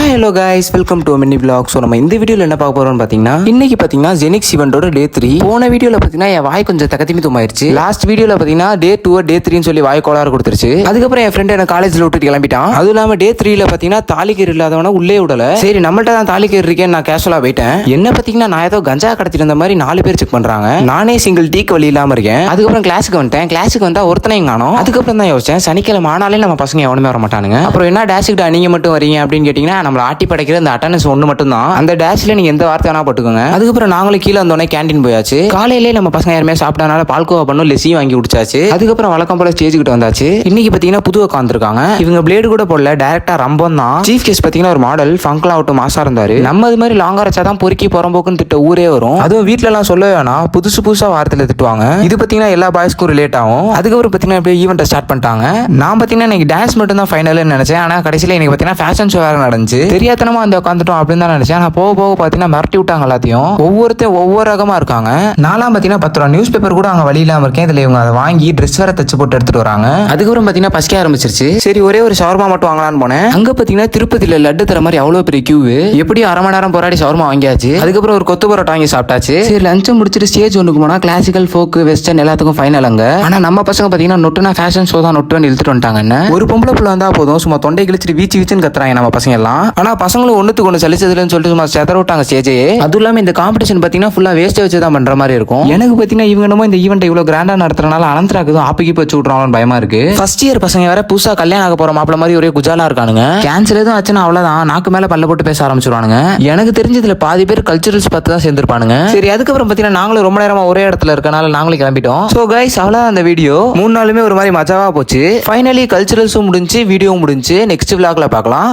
Hello guys, welcome to mini vlog. So நம்ம இந்த வீடியோவில் என்ன பார்க்க போறோம்னு பார்த்தீங்கன்னா, இன்னைக்கு பார்த்தீங்கன்னா ஜெனிக்ஸ் ஈவெண்டோட டே 3. போன வீடியோவில் பார்த்தீங்கன்னா என் வாய் கொஞ்சம் தகத்திமி தும்மாயிருச்சு. லாஸ்ட் வீடியோவில் பார்த்தீங்கன்னா டே 2 டே 3ன்னு சொல்லி வாய் கோளாறு கொடுத்துருச்சு. அதுக்கப்புறம் என் ஃப்ரெண்ட் என்ன காலேஜில் விட்டுட்டு கிளம்பிட்டான். அதுவும் இல்லாமல் டே 3ல பார்த்தீங்கன்னா தாலிக்கீர் இல்லாதவன உள்ளே விடல. சரி நம்மள்ட்ட தான் தாலிக்கீர் இருக்கேன்னு நான் கேஷுவலாக போயிட்டேன். என்ன பார்த்தீங்கன்னா நான் ஏதோ கஞ்சா கடத்திட்டு இருந்த மாதிரி 4 பேர் செக் பண்றாங்க. நானே சிங்கிள் டீக்கு வழி இல்லாமல் இருக்கேன். அதுக்கப்புறம் கிளாஸுக்கு வந்துட்டேன். கிளாஸுக்கு வந்தா ஒருத்தனையும் காணோம். அதுக்கப்புறம் தான் யோசிச்சேன், சனிக்கிழமை ஆனாலே நம்ம பசங்க எவனுமே வர மாட்டானுங்க. அப்புறம் என்ன டேஷுக்கிட்ட நீங்க மட்டும் வரீங்க அப்படின்னு கேட்டீங்கன்னா, நம்மள ஆட்டி படைக்கிற அந்த அட்டெண்டன்ஸ் ஒன்று மட்டும் தான். அந்த டேஷ்ல நீங்க எந்த வார்த்தை வேணா போட்டுக்கோங்க. அதுக்கப்புறம் நாங்களும் கீழே வந்தோடனே கேண்டீன் போயாச்சு. காலையிலே நம்ம பசங்க யாருமே சாப்பிட்டனால பால்கோவா பண்ணும் லெசி வாங்கி குடிச்சாச்சு. அதுக்கப்புறம் வழக்கம் போல ஸ்டேஜ் கிட்ட வந்தாச்சு. இன்னைக்கு பாத்தீங்கன்னா புது அக்கா வந்திருக்காங்க. இவங்க பிளேடு கூட போடல, டைரக்டா ரம்பம் தான். சீஃப் கெஸ்ட் பாத்தீங்கன்னா ஒரு மாடல் ஃபங்க்லாம் அவுட் மாசா இருந்தாரு. நம்ம இது மாதிரி லாங்கா வச்சாதான் பொறுக்கி புறம்போக்குன்னு திட்ட ஊரே வரும். அதுவும் வீட்டுல எல்லாம் சொல்ல வேணாம், புதுசா வார்த்தையில திட்டுவாங்க. இது பாத்தீங்கன்னா எல்லா பாய்ஸ்க்கும் ரிலேட் ஆகும். அதுக்கப்புறம் பாத்தீங்கன்னா இப்படியே ஈவெண்ட் ஸ்டார்ட் பண்ணிட்டாங்க. நான் பாத்தீங்கன்னா இன்னைக்கு டான்ஸ் மட்டும் தான் ஃபைனல்னு நினைச்சேன். ஆனா கடைசியில இன்னைக்கு பாத்தீங்கன்னா ஃபேஷன் ஷோ வேற நடந்துச்சு. தெரியாதனமா அந்த உட்காந்துட்டோம் அப்படின்னு தான் நினைச்சேன். நான் போக பாத்தீங்கன்னா மிரட்டி விட்டாங்க எல்லாத்தையும். ஒவ்வொருத்தையும் ஒவ்வொரு ரகமா இருக்காங்க. நாலாம் பாத்தீங்கன்னா 10 ரூபா நியூஸ் பேப்பர் கூட அங்க வழி இல்லாம இருக்கேன். இதுல இவங்க அதை வாங்கி ட்ரெஸ் வேற தச்சு போட்டு எடுத்துட்டு வராங்க. அதுக்கப்புறம் பாத்தீங்கன்னா பசிக்க ஆரம்பிச்சிருச்சு. சரி ஒரே ஒரு ஷவர்மா மட்டும் வாங்கலாம்னு போனேன். அங்க பாத்தீங்கன்னா திருப்பதியில லட்டு தர மாதிரி அவ்வளவு பெரிய கியூ. எப்படியும் அரை மணி நேரம் போராடி ஷவர்மா வாங்கியாச்சு. அதுக்கப்புறம் ஒரு கொத்து பரோட்டா வாங்கி சாப்பிட்டாச்சு. சரி லஞ்சம் முடிச்சிட்டு ஸ்டேஜ் ஒன்றுக்கு போனா கிளாசிக்கல் ஃபோக் வெஸ்டர்ன் எல்லாத்துக்கும் ஃபைனல் அங்க. ஆனா நம்ம பசங்க பாத்தீங்கன்னா நொட்டுனா ஃபேஷன் ஷோ தான் நொட்டு இழுத்துட்டு வந்துட்டாங்க. ஒரு பொம்பளை புள்ள வந்தா போதும், சும்மா தொண்டை கிழிச்சிட்டு வீச்சு வீச்சுன்னு கத்துறாங்க நம்ம பசங்க எல்லாம். ஆனா பசங்களும் ஒண்ணுத்துக்கு ஒண்ணு சலிச்சதுன்னு சொல்லிட்டு சும்மா செதற விட்டாங்க ஸ்டேஜே. அதுவும் இல்லாம இந்த காம்படிஷன் பாத்தீங்கன்னா ஃபுல்லா வேஸ்ட் வச்சு தான் பண்ற மாதிரி இருக்கும். எனக்கு பாத்தீங்கன்னா இவங்க என்னமோ இந்த ஈவெண்ட் இவ்வளவு கிராண்டா நடத்துறதுனால அனந்தராக்கு ஆப்பிக்கு வச்சு விட்றாங்கன்னு பயமா இருக்கு. ஃபர்ஸ்ட் இயர் பசங்க வேற புதுசா கல்யாணம் ஆக போற மாப்பிள்ள மாதிரி ஒரே குஜாலா இருக்கானுங்க. கேன்சல் எதுவும் ஆச்சுன்னா அவ்வளவுதான், நாக்கு மேல பல்ல போட்டு பேச ஆரம்பிச்சிருவானுங்க. எனக்கு தெரிஞ்சதுல பாதி பேர் கல்ச்சுரல்ஸ் பார்த்து தான் சேர்ந்திருப்பானுங்க. சரி அதுக்கப்புறம் பாத்தீங்கன்னா நாங்களும் ரொம்ப நேரமா ஒரே இடத்துல இருக்கனால நாங்களும் கிளம்பிட்டோம். சோ கைஸ் அவ்வளவுதான் அந்த வீடியோ. 3 நாளுமே ஒரு மாதிரி மஜாவா போச்சு. ஃபைனலி கல்ச்சுரல்ஸும் முடிஞ்சு, வீடியோவும் முடிஞ்சு. நெக்ஸ்ட் vlogல பார்க்கலாம்.